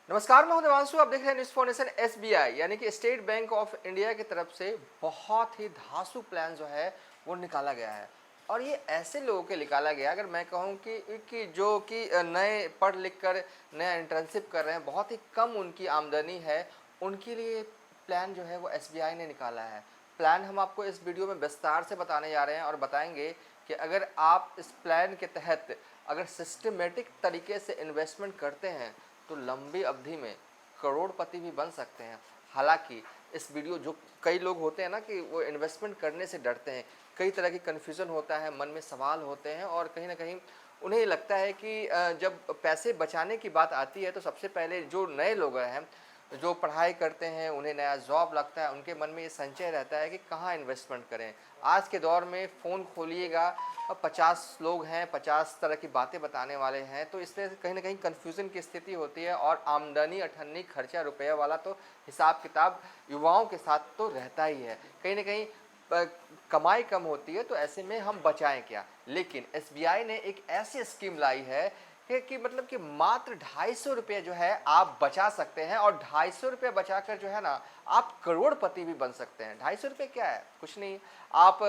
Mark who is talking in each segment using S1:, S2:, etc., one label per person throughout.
S1: नमस्कार, मैं हूं देवांशु। आप देख रहे हैं न्यूज़ फाउंडेशन एसबीआई यानी कि स्टेट बैंक ऑफ इंडिया की तरफ से बहुत ही धांसू प्लान जो है वो निकाला गया है। और ये ऐसे लोगों के निकाला गया, अगर मैं कहूँ कि जो कि नए पढ़ लिख कर नया इंटर्नशिप कर रहे हैं, बहुत ही कम उनकी आमदनी है, उनके लिए प्लान जो है वो एसबीआई ने निकाला है। प्लान हम आपको इस वीडियो में विस्तार से बताने जा रहे हैं और बताएंगे कि अगर आप इस प्लान के तहत अगर सिस्टमेटिक तरीके से इन्वेस्टमेंट करते हैं तो लंबी अवधि में करोड़पति भी बन सकते हैं। हालांकि इस वीडियो जो कई लोग होते हैं ना कि वो इन्वेस्टमेंट करने से डरते हैं, कई तरह की कन्फ्यूज़न होता है, मन में सवाल होते हैं और कहीं ना कहीं उन्हें लगता है कि जब पैसे बचाने की बात आती है तो सबसे पहले जो नए लोग हैं, जो पढ़ाई करते हैं, उन्हें नया जॉब लगता है, उनके मन में ये संचय रहता है कि कहाँ इन्वेस्टमेंट करें। आज के दौर में फ़ोन खोलिएगा, 50 लोग हैं, 50 तरह की बातें बताने वाले हैं, तो इसमें कहीं ना कहीं कन्फ्यूज़न की स्थिति होती है और आमदनी अठन्नी खर्चा रुपये वाला तो हिसाब किताब युवाओं के साथ तो रहता ही है। कहीं ना कहीं कमाई कम होती है, तो ऐसे में हम बचाएं क्या। लेकिन एसबीआई ने एक ऐसी स्कीम लाई है कि मतलब कि मात्र 250 रुपये जो है आप बचा सकते हैं और 250 रुपये बचाकर जो है ना आप करोड़पति भी बन सकते हैं। 250 रुपये क्या है, कुछ नहीं। आप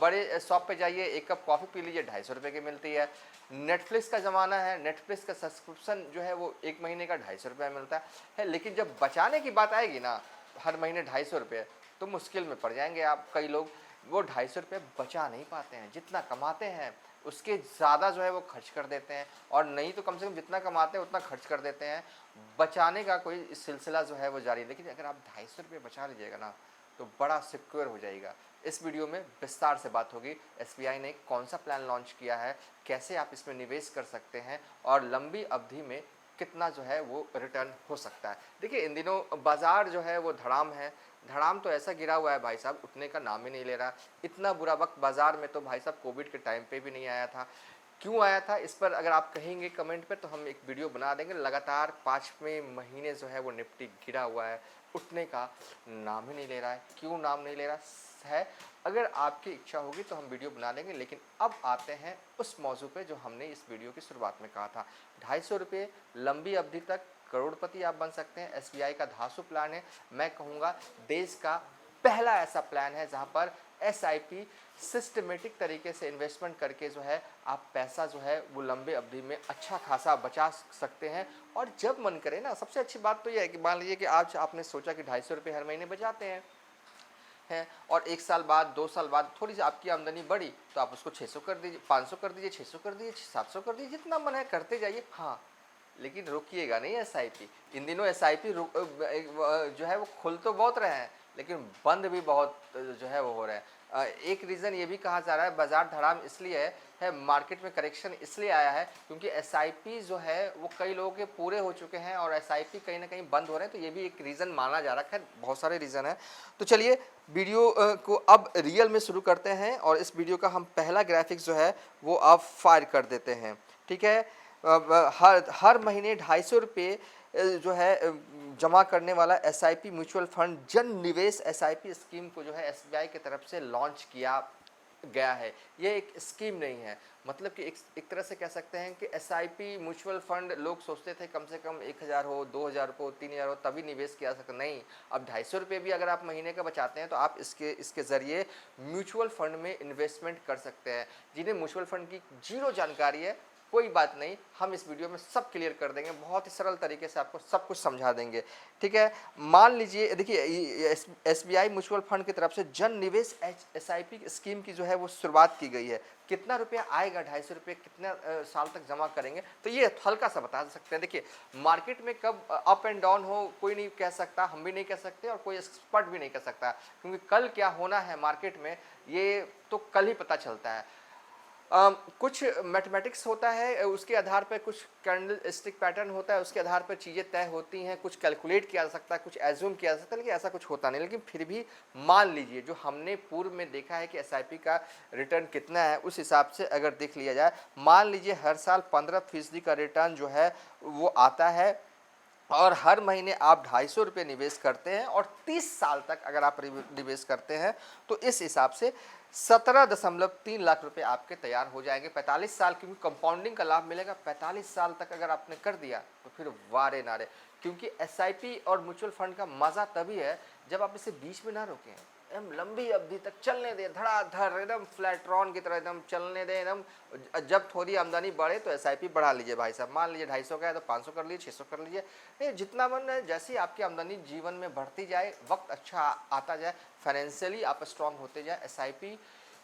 S1: बड़े शॉप पे जाइए, एक कप कॉफ़ी पी लीजिए, 250 रुपये की मिलती है। नेटफ्लिक्स का ज़माना है, नेटफ्लिक्स का सब्सक्रिप्शन जो है वो 1 महीने का 250 रुपये मिलता है। लेकिन जब बचाने की बात आएगी ना, हर महीने 250 रुपये, तो मुश्किल में पड़ जाएंगे आप। कई लोग वो 250 रुपये बचा नहीं पाते हैं, जितना कमाते हैं उसके ज़्यादा जो है वो खर्च कर देते हैं, और नहीं तो कम से कम जितना कमाते हैं उतना खर्च कर देते हैं। बचाने का कोई सिलसिला जो है वो जारी। लेकिन अगर आप 250 रुपये बचा लीजिएगा ना तो बड़ा सिक्योर हो जाएगा। इस वीडियो में विस्तार से बात होगी एसबीआई ने कौन सा प्लान लॉन्च किया है, कैसे आप इसमें निवेश कर सकते हैं और लंबी अवधि में कितना जो है वो रिटर्न हो सकता है। देखिए, इन दिनों बाज़ार जो है वो धड़ाम है। धड़ाम तो ऐसा गिरा हुआ है भाई साहब, उठने का नाम ही नहीं ले रहा। इतना बुरा वक्त बाज़ार में तो भाई साहब कोविड के टाइम पे भी नहीं आया था। क्यों आया था, इस पर अगर आप कहेंगे कमेंट पे तो हम एक वीडियो बना देंगे। लगातार 5वें महीने जो है वो निफ्टी गिरा हुआ है, उठने का नाम ही नहीं ले रहा है। क्यों नाम नहीं ले रहा है, अगर आपकी इच्छा होगी तो हम वीडियो बना लेंगे। लेकिन अब आते हैं उस मौजू पे जो हमने इस वीडियो की शुरुआत में कहा था। 250 रुपये लंबी अवधि तक करोड़पति आप बन सकते हैं। एसबीआई का धांसू प्लान है। मैं कहूँगा देश का पहला ऐसा प्लान है जहाँ पर एसआईपी सिस्टमेटिक तरीके से इन्वेस्टमेंट करके जो है आप पैसा जो है वो लंबे अवधि में अच्छा खासा बचा सकते हैं। और जब मन करे ना, सबसे अच्छी बात तो यह है कि मान लीजिए कि आज आपने सोचा कि 250 रुपये हर महीने बचाते हैं और 1 साल बाद 2 साल बाद थोड़ी सी आपकी आमदनी बढ़ी तो आप उसको 600 कर दीजिए, 500 कर दीजिए, 600 कर दीजिए, 700 कर दीजिए, जितना मन है करते जाइए। हाँ, लेकिन रुकिएगा नहीं एसआईपी। इन दिनों एसआईपी जो है वो खुल तो बहुत रहे हैं लेकिन बंद भी बहुत जो है वो हो रहे हैं। एक रीज़न ये भी कहा जा रहा है बाजार धड़ाम इसलिए है, मार्केट में करेक्शन इसलिए आया है क्योंकि एसआईपी जो है वो कई लोगों के पूरे हो चुके हैं और एसआईपी कहीं ना कहीं बंद हो रहे हैं। तो ये भी एक रीज़न माना जा रहा है। बहुत सारे रीज़न है। तो चलिए वीडियो को अब रियल में शुरू करते हैं और इस वीडियो का हम पहला ग्राफिक्स जो है वो अब फायर कर देते हैं। ठीक है। हर महीने 250 रुपये जो है जमा करने वाला एसआईपी म्यूचुअल फंड जन निवेश एसआईपी स्कीम को जो है एसबीआई की तरफ से लॉन्च किया गया है। ये एक स्कीम नहीं है, मतलब कि एक तरह से कह सकते हैं कि एसआईपी म्यूचुअल फंड लोग सोचते थे कम से कम 1000 हो, 2000 हो, 3000 हो तभी निवेश किया सकते। नहीं, अब 250 रुपये भी अगर आप महीने का बचाते हैं तो आप इसके ज़रिए म्यूचुअल फंड में इन्वेस्टमेंट कर सकते हैं। जिन्हें म्यूचुअल फंड की जीरो जानकारी है, कोई बात नहीं, हम इस वीडियो में सब क्लियर कर देंगे, बहुत ही सरल तरीके से आपको सब कुछ समझा देंगे। ठीक है। मान लीजिए, देखिए एसबीआई म्यूचुअल फंड की तरफ से जन निवेश एसआईपी स्कीम की जो है वो शुरुआत की गई है। कितना रुपया आएगा, 250 रुपये कितना साल तक जमा करेंगे, तो ये हल्का सा बता सकते हैं। देखिए, मार्केट में कब अप एंड डाउन हो कोई नहीं कह सकता, हम भी नहीं कह सकते और कोई एक्सपर्ट भी नहीं कह सकता, क्योंकि कल क्या होना है मार्केट में ये तो कल ही पता चलता है। कुछ मैथमेटिक्स होता है, उसके आधार पर कुछ कैंडल स्टिक पैटर्न होता है, उसके आधार पर चीज़ें तय होती हैं। कुछ कैलकुलेट किया जा सकता है, कुछ एज्यूम किया जा सकता है, लेकिन ऐसा कुछ होता नहीं। लेकिन फिर भी मान लीजिए जो हमने पूर्व में देखा है कि एसआईपी का रिटर्न कितना है, उस हिसाब से अगर देख लिया जाए, मान लीजिए हर साल 15% का रिटर्न जो है वो आता है और हर महीने आप 250 रुपये निवेश करते हैं और 30 साल तक अगर आप निवेश करते हैं तो इस हिसाब से 17.3 लाख रुपए आपके तैयार हो जाएंगे 45 साल, क्योंकि कंपाउंडिंग का लाभ मिलेगा 45 साल तक अगर आपने कर दिया तो फिर वारे नारे। क्योंकि एसआईपी और म्यूचुअल फंड का मजा तभी है जब आप इसे बीच में ना रोकें, एकदम लंबी अवधि तक चलने दें, धड़ाधड़ एकदम फ्लैट्रॉन की तरह एकदम चलने दें एकदम। जब थोड़ी आमदनी बढ़े तो एसआईपी बढ़ा लीजिए भाई साहब, मान लीजिए 250 का है तो 500 कर लीजिए, 600 कर लीजिए, नहीं जितना मन है। जैसे ही आपकी आमदनी जीवन में बढ़ती जाए, वक्त अच्छा आता जाए, फाइनेंशियली आप स्ट्रांग होते जाए, एसआईपी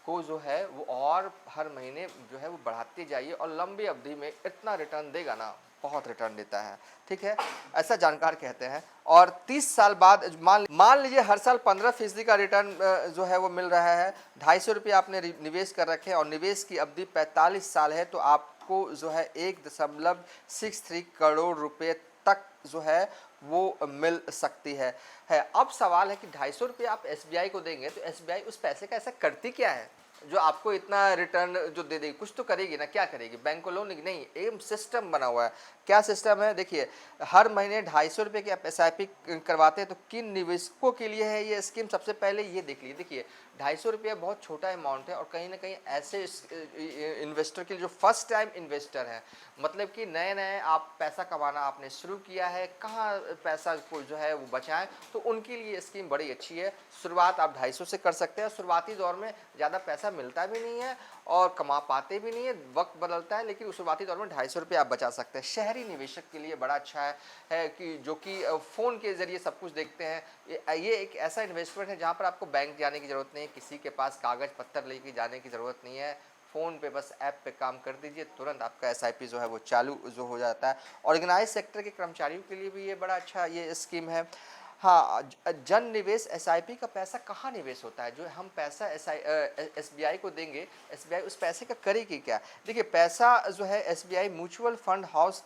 S1: को जो है वो और हर महीने जो है वो बढ़ाते जाइए और लंबी अवधि में इतना रिटर्न देगा ना, बहुत रिटर्न देता है। ठीक है, ऐसा जानकार कहते हैं। और 30 साल बाद मान लीजिए हर साल 15% का रिटर्न जो है वो मिल रहा है, 250 रुपये आपने निवेश कर रखे हैं और निवेश की अवधि 45 साल है, तो आपको जो है 1.63 करोड़ रुपए तक जो है वो मिल सकती है। अब सवाल है कि 250 रुपये आप एसबीआई को देंगे तो एसबीआई उस पैसे का ऐसा करती क्या है जो आपको इतना रिटर्न जो दे देगी? कुछ तो करेगी ना, क्या करेगी? बैंक को लोन नहीं, एक सिस्टम बना हुआ है। क्या सिस्टम है? देखिए, हर महीने 250 रुपये की आप एसआईपी करवाते हैं तो किन निवेशकों के लिए है ये स्कीम, सबसे पहले ये देख लीजिए। देखिए, 250 रुपये बहुत छोटा अमाउंट है और कहीं ना कहीं ऐसे इन्वेस्टर के लिए जो फर्स्ट टाइम इन्वेस्टर हैं, मतलब कि नए नए आप पैसा कमाना आपने शुरू किया है, कहाँ पैसा को जो है वो बचाएं, तो उनके लिए स्कीम बड़ी अच्छी है। शुरुआत आप 250 से कर सकते हैं। शुरुआती दौर में ज़्यादा पैसा मिलता भी नहीं है और कमा पाते भी नहीं है, वक्त बदलता है, लेकिन शुरुआती दौर में 250 रुपये आप बचा सकते हैं। शहरी निवेशक के लिए बड़ा अच्छा है कि जो कि फ़ोन के ज़रिए सब कुछ देखते हैं। ये एक ऐसा इन्वेस्टमेंट है जहाँ पर आपको बैंक जाने की ज़रूरत नहीं है, किसी के पास कागज़ पत्तर लेके जाने की ज़रूरत नहीं है। फ़ोन पे बस ऐप पे काम कर दीजिए, तुरंत आपका एसआईपी जो है वो चालू जो हो जाता है। ऑर्गेनाइज सेक्टर के कर्मचारियों के लिए भी ये बड़ा अच्छा ये स्कीम है। हाँ, जन निवेश एसआईपी का पैसा कहाँ निवेश होता है? जो हम पैसा एसबीआई को देंगे, एसबीआई उस पैसे का करेगी क्या? देखिए, पैसा जो है एसबीआई म्यूचुअल फंड हाउस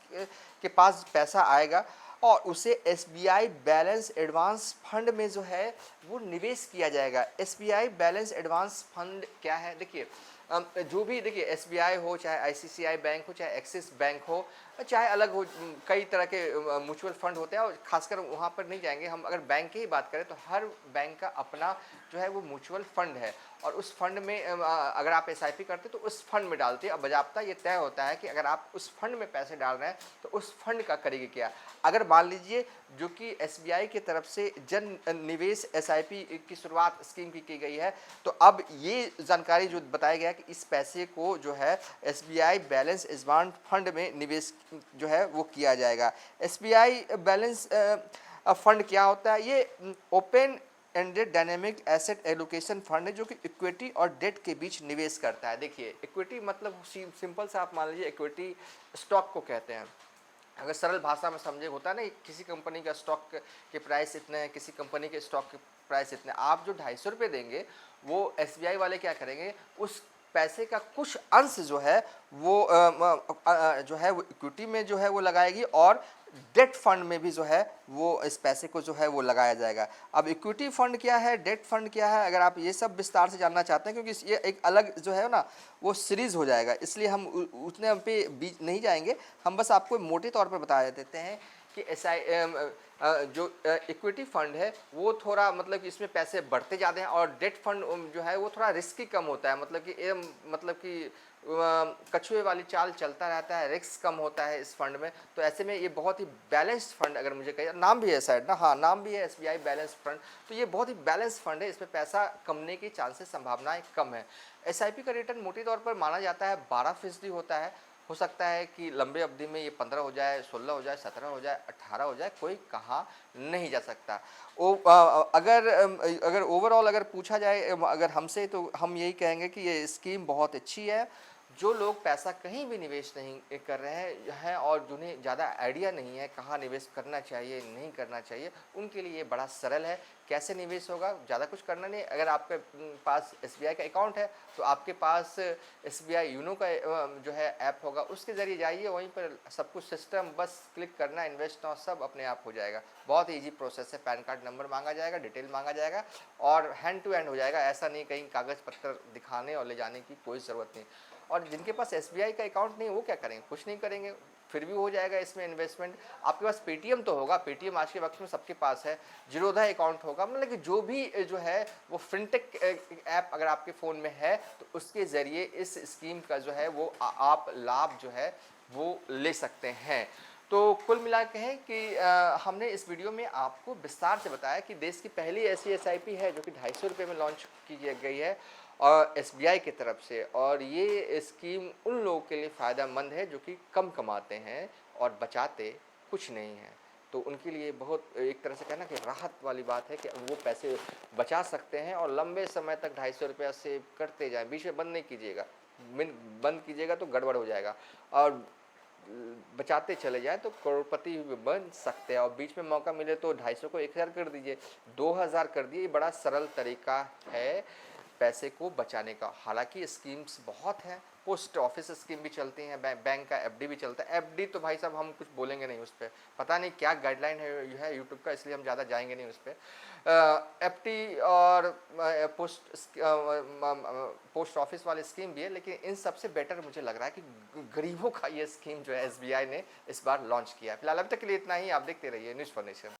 S1: के पास पैसा आएगा और उसे एसबीआई बैलेंस एडवांस फंड में जो है वो निवेश किया जाएगा। एसबीआई बैलेंस एडवांस फंड क्या है? देखिए, जो भी, देखिए, एसबीआई हो, चाहे आईसीआईसीआई बैंक हो, चाहे एक्सिस बैंक हो, चाहे अलग हो, कई तरह के म्यूचुअल फंड होते हैं और खासकर वहाँ पर नहीं जाएंगे हम। अगर बैंक की ही बात करें तो हर बैंक का अपना जो है वो म्यूचुअल फंड है और उस फंड में अगर आप एसआईपी करते तो उस फंड में डालते हैं। अब बजाबता ये तय होता है कि अगर आप उस फंड में पैसे डाल रहे हैं तो उस फंड का करेगी क्या। अगर मान लीजिए जो कि एसबीआई की तरफ से जन निवेश एसआईपी की शुरुआत स्कीम की गई है, तो अब ये जानकारी जो बताया गया कि इस पैसे को जो है एसबीआई बैलेंस एडवांस फंड में निवेश जो है वो किया जाएगा। एसबीआई बैलेंस फंड क्या होता है? ये open ended dynamic asset allocation fund है जो कि इक्विटी और डेट के बीच निवेश करता है। देखिए, इक्विटी मतलब सिंपल सा आप मान लीजिए इक्विटी स्टॉक को कहते हैं। अगर सरल भाषा में समझे, होता है ना, किसी कंपनी का स्टॉक के प्राइस इतने हैं, किसी कंपनी के स्टॉक के प्राइस इतने। आप जो 250 रुपये देंगे वो एसबीआई वाले क्या करेंगे, उस पैसे का कुछ अंश जो है वो जो है वो इक्विटी में जो है वो लगाएगी और डेट फंड में भी जो है वो इस पैसे को जो है वो लगाया जाएगा। अब इक्विटी फंड क्या है, डेट फंड क्या है, अगर आप ये सब विस्तार से जानना चाहते हैं, क्योंकि ये एक अलग जो है ना वो सीरीज़ हो जाएगा, इसलिए हम उतने पे बीच नहीं जाएंगे। हम बस आपको मोटे तौर पर बता देते हैं कि जो इक्विटी फंड है वो थोड़ा, मतलब कि इसमें पैसे बढ़ते जाते हैं और डेट फंड जो है वो थोड़ा रिस्की कम होता है, मतलब कि कछुए वाली चाल चलता रहता है, रिस्क कम होता है इस फंड में। तो ऐसे में ये बहुत ही बैलेंस्ड फंड, अगर मुझे कहिए, नाम भी है शायद ना, हाँ नाम भी है एसबीआई बैलेंस फंड, तो ये बहुत ही बैलेंस फंड है, इसमें पैसा कमने की चांसेस संभावनाएं कम है। एसआईपी का रिटर्न मोटे तौर पर माना जाता है 12% होता है। हो सकता है कि लंबे अवधि में ये 15 हो जाए, 16 हो जाए, 17 हो जाए, 18 हो जाए, कोई कहा नहीं जा सकता। अगर ओवरऑल अगर पूछा जाए अगर हमसे, तो हम यही कहेंगे कि ये स्कीम बहुत अच्छी है। जो लोग पैसा कहीं भी निवेश नहीं कर रहे हैं और जिन्हें ज़्यादा आइडिया नहीं है कहाँ निवेश करना चाहिए नहीं करना चाहिए, उनके लिए ये बड़ा सरल है। कैसे निवेश होगा? ज़्यादा कुछ करना नहीं। अगर आपके पास एसबीआई का अकाउंट है तो आपके पास एसबीआई यूनो का जो है ऐप होगा, उसके ज़रिए जाइए, वहीं पर सब कुछ सिस्टम, बस क्लिक करना, इन्वेस्ट नाउ, सब अपने आप हो जाएगा। बहुत ईजी प्रोसेस है। पैन कार्ड नंबर मांगा जाएगा, डिटेल मांगा जाएगा और हैंड टू हैंड हो जाएगा। ऐसा नहीं कहीं कागज़ पत्तर दिखाने और ले जाने की कोई ज़रूरत नहीं। और जिनके पास एसबीआई का अकाउंट नहीं, वो क्या करेंगे? कुछ नहीं करेंगे, फिर भी हो जाएगा इसमें इन्वेस्टमेंट। आपके पास पेटीएम तो होगा, पेटीएम आज के वक्त में सबके पास है, जीरोधा अकाउंट होगा, मतलब कि जो भी जो है वो फिनटेक ऐप अगर आपके फ़ोन में है तो उसके ज़रिए इस स्कीम का जो है वो आप लाभ जो है वो ले सकते हैं। तो कुल मिला के है कि हमने इस वीडियो में आपको विस्तार से बताया कि देश की पहली ऐसी एसआईपी है जो कि ₹250 में लॉन्च की गई है और एसबीआई की तरफ से, और ये स्कीम उन लोगों के लिए फ़ायदेमंद है जो कि कम कमाते हैं और बचाते कुछ नहीं हैं। तो उनके लिए बहुत एक तरह से कहना कि राहत वाली बात है कि वो पैसे बचा सकते हैं और लंबे समय तक ₹250 सेव करते जाएं, बीच में बंद नहीं कीजिएगा। बंद कीजिएगा तो गड़बड़ हो जाएगा, और बचाते चले जाएं तो करोड़पति बन सकते हैं। और बीच में मौका मिले तो 250 को 1000 कर दीजिए, 2000 कर दिए। ये बड़ा सरल तरीका है पैसे को बचाने का। हालांकि स्कीम्स बहुत हैं, पोस्ट ऑफिस स्कीम भी चलती हैं, बैंक का एफडी भी चलता है। एफडी तो भाई साहब हम कुछ बोलेंगे नहीं उस पर, पता नहीं क्या गाइडलाइन है यूट्यूब का, इसलिए हम ज़्यादा जाएंगे नहीं उस पर। एफडी और पोस्ट ऑफिस वाली स्कीम भी है, लेकिन इन सबसे बेटर मुझे लग रहा है कि गरीबों का ये स्कीम जो है एसबीआई ने इस बार लॉन्च किया है। फिलहाल अभी तक के लिए इतना ही। आप देखते रहिए न्यूज़ फॉर नेशन।